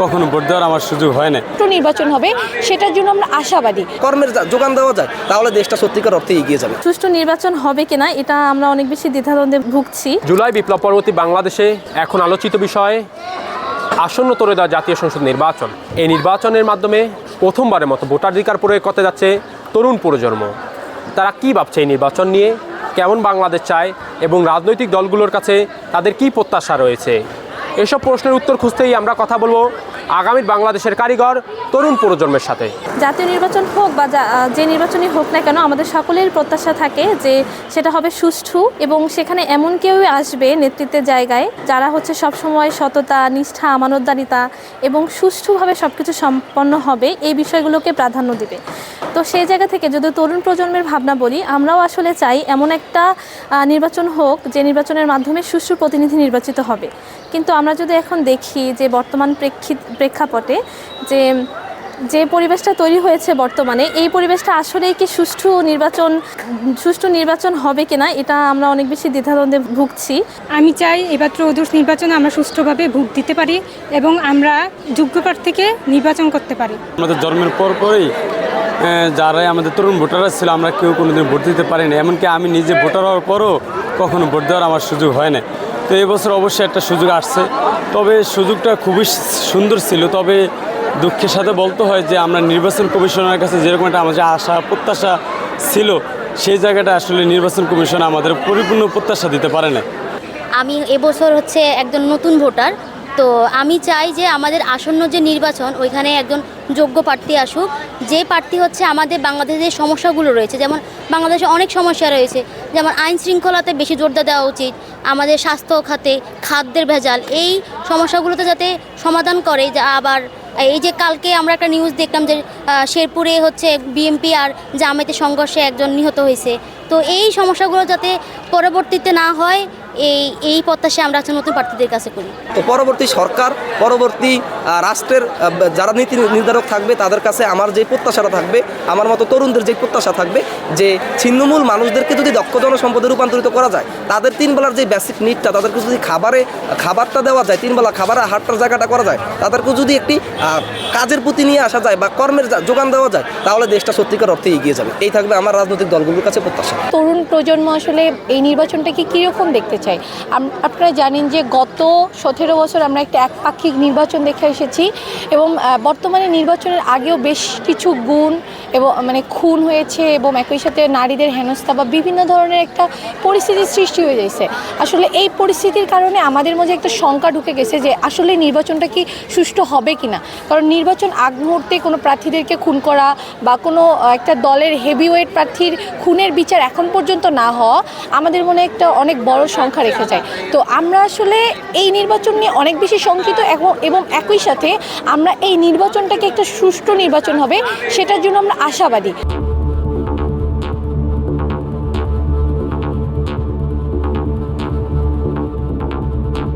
কখনো ভোট দেওয়ার আমার সুযোগ হয় না। নির্বাচন হবে সেটার জন্য আমরা আশাবাদী। কর্মের যোগান দেওয়া যায় তাহলে দেশটা সত্যিকার অর্থে এগিয়ে যাবে। সুষ্ঠু নির্বাচন হবে কিনা এটা আমরা অনেক বেশি দ্বিধাদ্বন্দ্বে ভুগছি। জুলাই বিপ্লব পরবর্তী বাংলাদেশে এখন আলোচিত বিষয় আসন্ন ত্রয়োদশ জাতীয় সংসদ নির্বাচন। এই নির্বাচনের মাধ্যমে প্রথমবারের মতো ভোটাধিকার প্রয়োগ করতে যাচ্ছে তরুণ প্রজন্ম। তারা কি ভাবছে এই নির্বাচন নিয়ে, কেমন বাংলাদেশ চায় এবং রাজনৈতিক দলগুলোর কাছে তাদের কি প্রত্যাশা রয়েছে, এসব প্রশ্নের উত্তর খুঁজতেই আমরা কথা বলবো আগামীর বাংলাদেশের কারিগর তরুণ প্রজন্মের সাথে। জাতীয় নির্বাচন হোক বা যে নির্বাচনই হোক না কেন, আমাদের সকলের প্রত্যাশা থাকে যে সেটা হবে সুষ্ঠু এবং সেখানে এমন কেউই আসবে নেতৃত্বের জায়গায় যারা হচ্ছে সবসময় সততা, নিষ্ঠা, আমানতদারিতা এবং সুষ্ঠুভাবে সব কিছু সম্পন্ন হবে এই বিষয়গুলোকে প্রাধান্য দেবে। তো সেই জায়গা থেকে যদি তরুণ প্রজন্মের ভাবনা বলি, আমরাও আসলে চাই এমন একটা নির্বাচন হোক যে নির্বাচনের মাধ্যমে সুষ্ঠু প্রতিনিধি নির্বাচিত হবে। কিন্তু আমরা যদি এখন দেখি যে বর্তমান প্রেক্ষাপটে যে পরিবেশটা তৈরি হয়েছে বর্তমানে, এই পরিবেশটা আসলেই কি সুষ্ঠু নির্বাচন হবে কিনা এটা আমরা অনেক বেশি দ্বিধাদ্বন্দ্বে ভুগছি। আমি চাই এবার ত্রয়োদশ নির্বাচনে আমরা সুষ্ঠুভাবে ভোট দিতে পারি এবং আমরা যোগ্য প্রার্থীকে নির্বাচন করতে পারি। আমাদের জন্মের পরই যারাই আমাদের তরুণ ভোটাররা ছিল আমরা কেউ কোনোদিন ভোট দিতে পারিনি। এমনকি আমি নিজে ভোটার হওয়ার পরও কখনো ভোট দেওয়ার আমার সুযোগ হয় না। তো এবছর অবশ্যই একটা সুযোগ আসছে, তবে সুযোগটা খুবই সুন্দর ছিল। তবে দুঃখের সাথে বলতে হয় যে আমরা নির্বাচন কমিশনের কাছে যেরকম একটা আমাদের আশা প্রত্যাশা ছিল, সেই জায়গাটা আসলে নির্বাচন কমিশন আমাদের পরিপূর্ণ প্রত্যাশা দিতে পারে না। আমি এবছর হচ্ছে একজন নতুন ভোটার, তো আমি চাই যে আমাদের আসন্ন যে নির্বাচন ওইখানে একজন যোগ্য প্রার্থী আসুক, যে প্রার্থী হচ্ছে আমাদের বাংলাদেশের সমস্যাগুলো রয়েছে, যেমন বাংলাদেশে অনেক সমস্যা রয়েছে, যেমন আইন শৃঙ্খলাতে বেশি জোরদার দেওয়া উচিত, আমাদের স্বাস্থ্য খাতে খাদ্যের ভেজাল, এই সমস্যাগুলোতে যাতে সমাধান করে। আবার এই যে কালকে আমরা একটা নিউজ দেখলাম যে শেরপুরে হচ্ছে বিএমপি আর জামায়াতের সংঘর্ষে একজন নিহত হয়েছে, তো এই সমস্যাগুলো যাতে পরবর্তীতে না হয় এই প্রত্যাশা আমরা নতুন প্রার্থীদের কাছে করি। তো পরবর্তী সরকার, পরবর্তী রাষ্ট্রের যারা নীতি নির্ধারক থাকবে তাদের কাছে আমার যে প্রত্যাশাটা থাকবে, আমার মতো তরুণদের যে প্রত্যাশা থাকবে যে ছিন্নমূল মানুষদেরকে যদি দক্ষ জনসম্পদে রূপান্তরিত করা যায়, তাদের তিন বেলার যে বেসিক নিডটা তাদেরকে যদি খাবারটা দেওয়া যায়, তিন বেলা খাবারের হাটটার জায়গাটা করা যায়, তাদেরকে যদি একটি কাজের প্রতি নিয়ে আসা যায় বা কর্মের যোগান দেওয়া যায়, তাহলে দেশটা সত্যিকার অর্থে এগিয়ে যাবে। এই থাকবে আমার রাজনৈতিক দলগুলোর কাছে প্রত্যাশা। তরুণ প্রজন্ম আসলে এই নির্বাচনটাকে কীরকম দেখতে চাই? আপনারা জানেন যে গত 17 বছর আমরা একটা একপাক্ষিক নির্বাচন দেখে এসেছি এবং বর্তমানে নির্বাচনের আগেও বেশ কিছু গুণ এবং খুন হয়েছে এবং একই সাথে নারীদের হেনস্থা বা বিভিন্ন ধরনের একটা পরিস্থিতির সৃষ্টি হয়ে যাচ্ছে। আসলে এই পরিস্থিতির কারণে আমাদের মধ্যে একটা শঙ্কা ঢুকে গেছে যে আসলে নির্বাচনটা কি সুষ্ঠু হবে কিনা। কারণ নির্বাচন আগ মুহূর্তে কোনো প্রার্থীদেরকে খুন করা বা কোনো একটা দলের হেভিওয়েট প্রার্থীর খুনের বিচার এখন পর্যন্ত না হওয়া আমাদের মনে একটা অনেক বড় সংখ্যা রেখে যায়। তো আমরা আসলে এই নির্বাচন নিয়ে অনেক বেশি শঙ্কিত এবং একই সাথে আমরা এই নির্বাচনটাকে একটা সুষ্ঠু নির্বাচন হবে সেটার জন্য আমরা আশাবাদী।